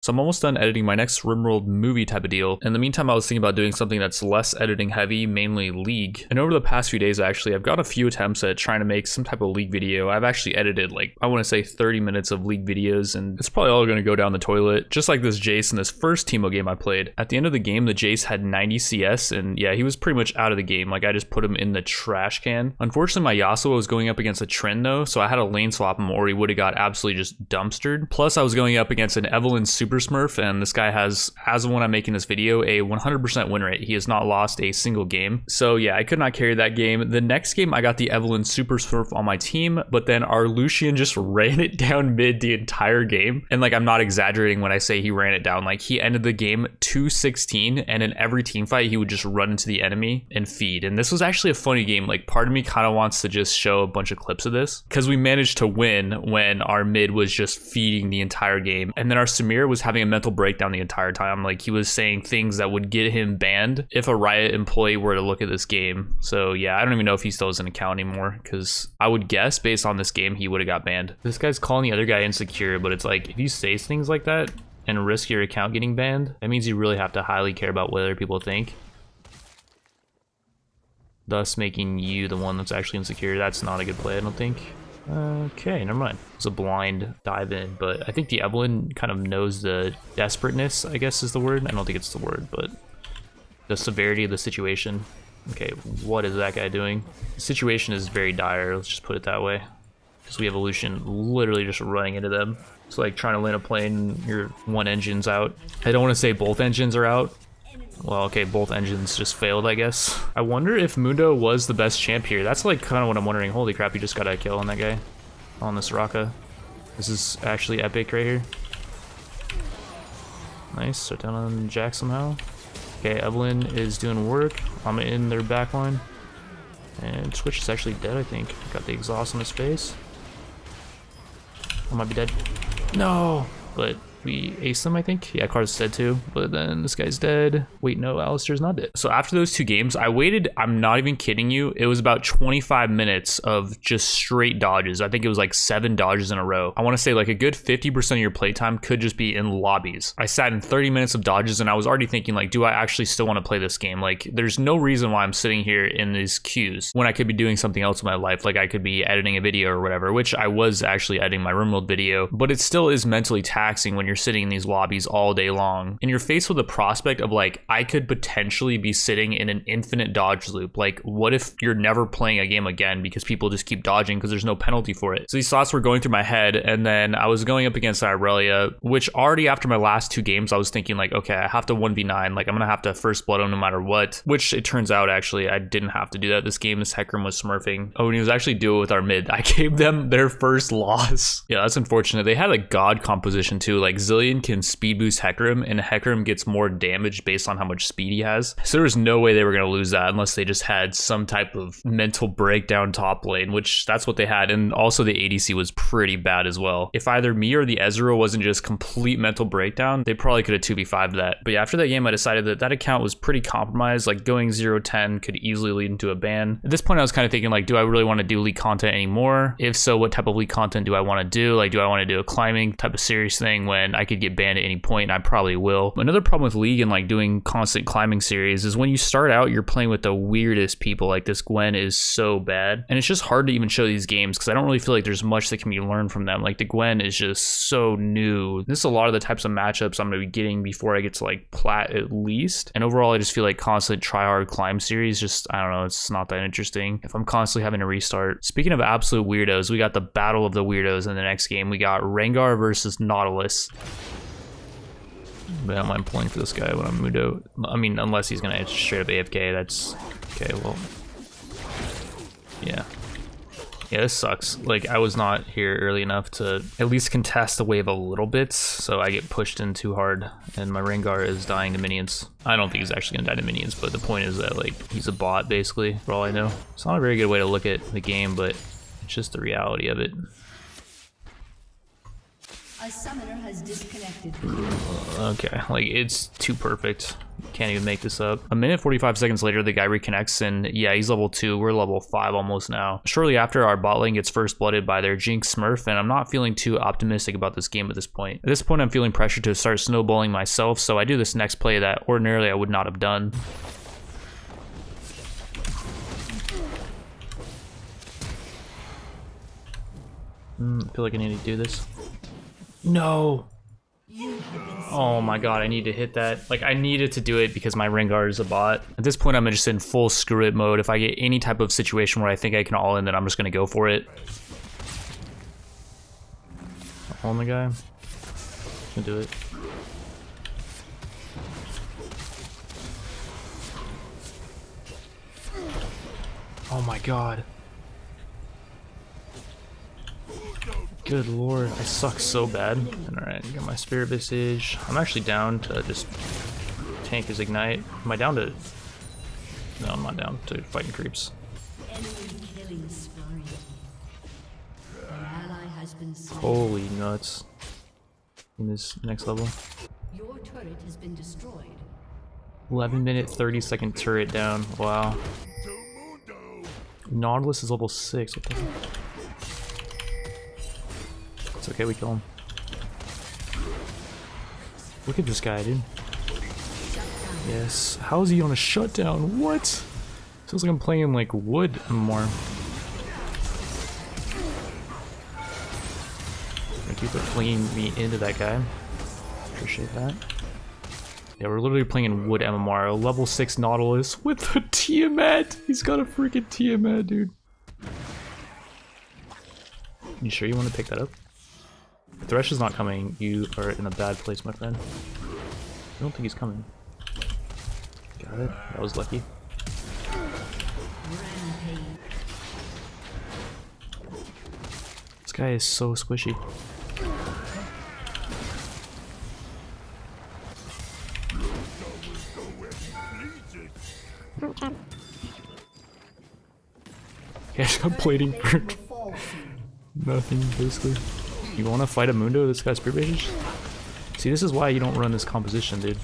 So I'm almost done editing my next RimWorld movie type of deal. In the meantime, I was thinking about doing something that's less editing heavy, mainly League. And over the past few days, actually, I've got a few attempts at trying to make some type of League video. I've actually edited like, I want to say 30 minutes of League videos, and it's probably all going to go down the toilet. Just like this Jace in this first Teemo game I played. At the end of the game, the Jace had 90 CS, and yeah, he was pretty much out of the game. Like I just put him in the trash can. Unfortunately, my Yasuo was going up against a Trin though, so I had to lane swap him or he would have got absolutely just dumpstered. Plus, I was going up against an Evelyn Super Smurf, and this guy has, as of when I'm making this video, a 100% win rate. He has not lost a single game. So yeah, I could not carry that game. The next game, I got the Evelyn Super Smurf on my team, but then our Lucian just ran it down mid the entire game. And like, I'm not exaggerating when I say he ran it down. Like he ended the game 2-16, and in every team fight, he would just run into the enemy and feed. And this was actually a funny game. Like part of me kind of wants to just show a bunch of clips of this because we managed to win when our mid was just feeding the entire game. And then our Samira was having a mental breakdown the entire time. Like he was saying things that would get him banned if a Riot employee were to look at this game. So yeah, I don't even know if he still has an account anymore, because I would guess based on this game he would have got banned. This guy's calling the other guy insecure, but it's like if you say things like that and risk your account getting banned, that means you really have to highly care about what other people think, thus making you the one that's actually insecure. That's not a good play, I don't think. Okay, never mind. It's a blind dive in, but I think the Evelyn kind of knows the desperateness, I guess is the word. I don't think it's the word, but the severity of the situation. Okay, what is that guy doing? The situation is very dire, let's just put it that way. Because we have Lucian literally just running into them. It's like trying to land a plane, your one engine's out. I don't want to say both engines are out. Well, okay, both engines just failed, I guess. I wonder if Mundo was the best champ here. That's like kind of what I'm wondering. Holy crap, he just got a kill on that guy. On this Raka. This is actually epic right here. Nice, so down on Jack somehow. Okay, Evelyn is doing work. I'm in their backline. And Twitch is actually dead, I think. Got the exhaust on his face. I might be dead. No! But we aced them, I think. Yeah, Car's dead too. But then this guy's dead. Wait, no, Alistair's not dead. So after those two games, I waited, I'm not even kidding you, it was about 25 minutes of just straight dodges. I think it was like 7 dodges in a row. I want to say like a good 50% of your playtime could just be in lobbies. I sat in 30 minutes of dodges and I was already thinking like, do I actually still want to play this game? Like there's no reason why I'm sitting here in these queues when I could be doing something else in my life. Like I could be editing a video or whatever, which I was actually editing my RimWorld video, but it still is mentally taxing when you're sitting in these lobbies all day long and you're faced with the prospect of like, I could potentially be sitting in an infinite dodge loop. Like what if you're never playing a game again because people just keep dodging because there's no penalty for it? So these thoughts were going through my head, and then I was going up against Irelia, which already after my last 2 games I was thinking like, okay, I have to 1v9, like I'm gonna have to first blood him no matter what, which it turns out actually I didn't have to do that. This game, this Hecarim was smurfing. Oh, and he was actually duo with our mid. I gave them their first loss. Yeah, that's unfortunate. They had a god composition too. Like Zillion can speed boost Hecarim, and Hecarim gets more damage based on how much speed he has. So there was no way they were going to lose that unless they just had some type of mental breakdown top lane, which that's what they had. And also the ADC was pretty bad as well. If either me or the Ezreal wasn't just complete mental breakdown, they probably could have 2v5'd that. But yeah, after that game, I decided that that account was pretty compromised. Like going 0-10 could easily lead into a ban. At this point, I was kind of thinking like, do I really want to do League content anymore? If so, what type of League content do I want to do? Like, do I want to do a climbing type of serious thing when I could get banned at any point? And I probably will. Another problem with League and like doing constant climbing series is when you start out, you're playing with the weirdest people. Like this Gwen is so bad, and it's just hard to even show these games because I don't really feel like there's much that can be learned from them. Like the Gwen is just so new. This is a lot of the types of matchups I'm going to be getting before I get to like plat at least. And overall, I just feel like constant try hard climb series, just, I don't know, it's not that interesting if I'm constantly having to restart. Speaking of absolute weirdos, we got the battle of the weirdos in the next game. We got Rengar versus Nautilus. But I don't mind pulling for this guy when I'm Mundo. I mean, unless he's gonna straight up AFK, that's okay. Well, yeah, this sucks. Like I was not here early enough to at least contest the wave a little bit, so I get pushed in too hard, and my Rengar is dying to minions. I don't think he's actually gonna die to minions, but the point is that like he's a bot basically, for all I know. It's not a very good way to look at the game, but it's just the reality of it. A summoner has disconnected. Okay, like it's too perfect. Can't even make this up. A minute 45 seconds later, the guy reconnects, and yeah, he's level 2. We're level 5 almost now. Shortly after, our bot lane gets first blooded by their Jinx Smurf, and I'm not feeling too optimistic about this game at this point. At this point, I'm feeling pressured to start snowballing myself, so I do this next play that ordinarily I would not have done. I feel like I need to do this. No! Oh my god, I need to hit that. Like, I needed to do it because my Rengar is a bot. At this point, I'm just in full screw it mode. If I get any type of situation where I think I can all in, then I'm just gonna go for it. All in the guy. Gonna do it. Oh my god. Good lord, I suck so bad. Alright, got my Spirit Visage. I'm actually down to just tank his Ignite. Am I down to... No, I'm not down to fighting creeps. Holy nuts. In this next level. Your turret has been destroyed. 11-minute, 30-second turret down. Wow. Nautilus is level 6. What the heck? It's okay, we kill him. Look at this guy, dude. Yes. How is he on a shutdown? What? Feels like I'm playing like wood more. Thank you for flinging me into that guy. Appreciate that. Yeah, we're literally playing in wood MMR. Level 6 Nautilus with a Tiamat. He's got a freaking Tiamat, dude. You sure you want to pick that up? If Thresh is not coming, you are in a bad place, my friend. I don't think he's coming. Got it. That was lucky. This guy is so squishy. Yeah, I'm plating for nothing, basically. You want to fight a Mundo? This guy's Spirit Visage? See, this is why you don't run this composition, dude.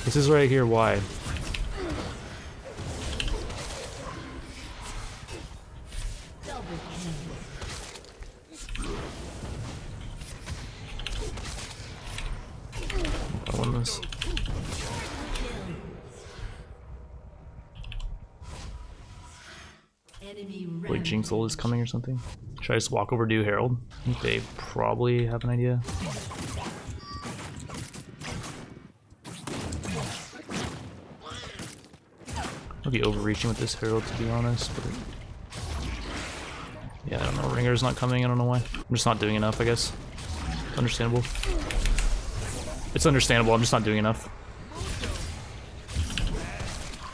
This is right here why. I won this. Wait, Jinx ult is coming or something? Should I just walk over to Herald? I think they probably have an idea. I'll be overreaching with this Herald, to be honest, but yeah, I don't know. Ringer's not coming, I don't know why. I'm just not doing enough, I guess. It's understandable. It's understandable, I'm just not doing enough.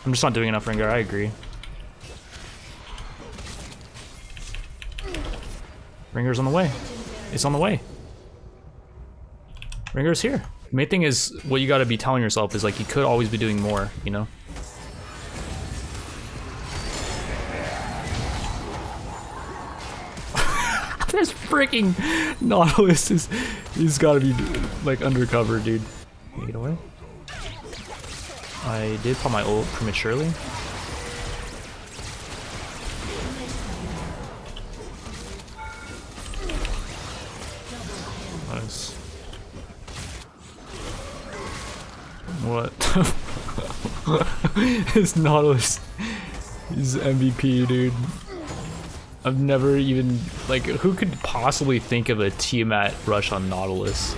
I'm just not doing enough, Ringer, I agree. Ringer's on the way. It's on the way. Ringer's here. The main thing is, what you gotta be telling yourself is like, you could always be doing more, you know? This freaking Nautilus he's gotta be like undercover, dude. Can you get away? I did pop my ult prematurely. Nice. What? This Nautilus is MVP, dude. I've never even, like, who could possibly think of a Tiamat rush on Nautilus?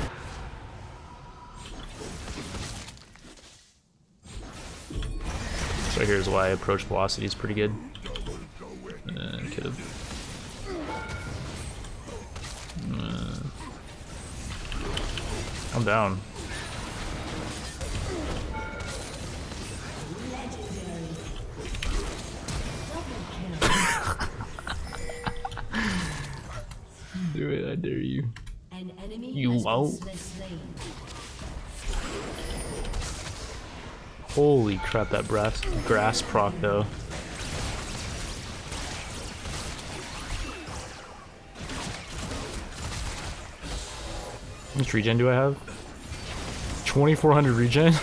So here's why approach velocity is pretty good. Could've. I'm down. Do it, I dare you. You won't. Holy crap, that grass proc though. How much regen do I have? 2400 regen.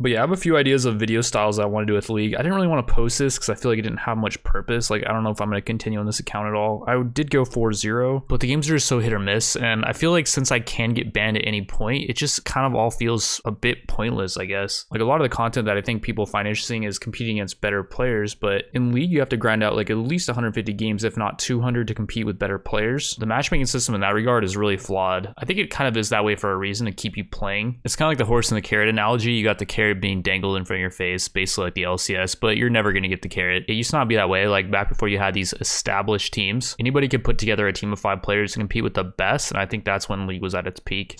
But yeah, I have a few ideas of video styles I want to do with League. I didn't really want to post this because I feel like it didn't have much purpose. Like, I don't know if I'm going to continue on this account at all. I did go 4-0, but the games are just so hit or miss. And I feel like since I can get banned at any point, it just kind of all feels a bit pointless, I guess. Like, a lot of the content that I think people find interesting is competing against better players. But in League, you have to grind out like at least 150 games, if not 200, to compete with better players. The matchmaking system in that regard is really flawed. I think it kind of is that way for a reason, to keep you playing. It's kind of like the horse and the carrot analogy. You got the carrot being dangled in front of your face, basically like the LCS, but you're never going to get the carrot. It used to not be that way. Like back before you had these established teams, anybody could put together a team of 5 players and compete with the best, and I think that's when League was at its peak.